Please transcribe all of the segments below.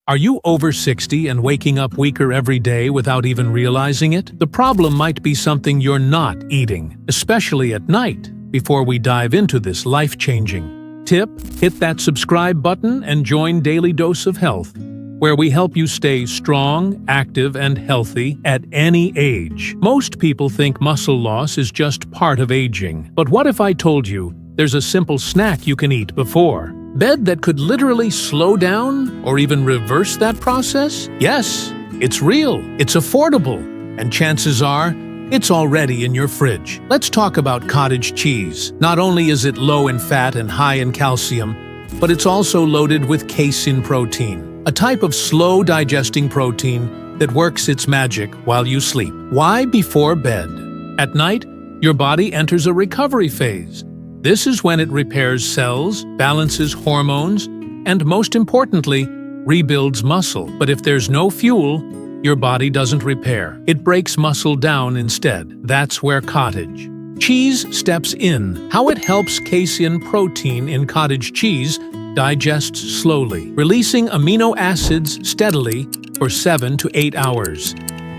Are you over 60 and waking up weaker every day without even realizing it? The problem might be something you're not eating, especially at night. Before we dive into this life-changing tip, hit that subscribe button and join Daily Dose of Health, where we help you stay strong, active, and healthy at any age. Most people think muscle loss is just part of aging. But what if I told you there's a simple snack you can eat before bed that could literally slow down or even reverse that process? Yes, it's real, it's affordable, and chances are it's already in your fridge. Let's talk about cottage cheese. Not only is it low in fat and high in calcium, but it's also loaded with casein protein, a type of slow-digesting protein that works its magic while you sleep. Why before bed? At night, your body enters a recovery phase. This is when it repairs cells, balances hormones, and most importantly, rebuilds muscle. But if there's no fuel, your body doesn't repair. It breaks muscle down instead. That's where cottage cheese steps in. How it helps casein protein in cottage cheese digests slowly, releasing amino acids steadily for 7 to 8 hours.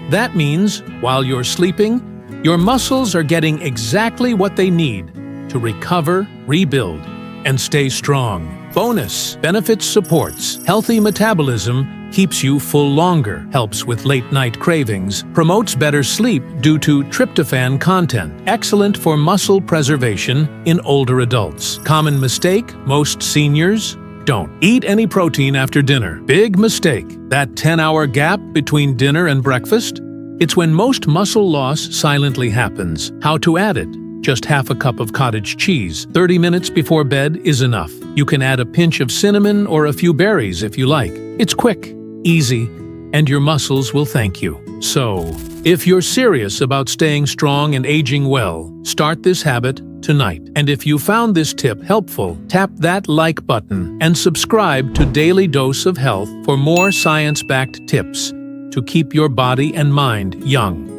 That means, while you're sleeping, your muscles are getting exactly what they need to recover, rebuild, and stay strong. Bonus: benefits supports healthy metabolism, keeps you full longer, helps with late-night cravings, promotes better sleep due to tryptophan content, excellent for muscle preservation in older adults. Common mistake: most seniors don't eat any protein after dinner. Big mistake. That 10-hour gap between dinner and breakfast? It's when most muscle loss silently happens. How to add it? Just half a cup of cottage cheese. 30 minutes before bed is enough. You can add a pinch of cinnamon or a few berries if you like. It's quick, easy, and your muscles will thank you. So, if you're serious about staying strong and aging well, start this habit tonight. And if you found this tip helpful, tap that like button and subscribe to Daily Dose of Health for more science-backed tips to keep your body and mind young.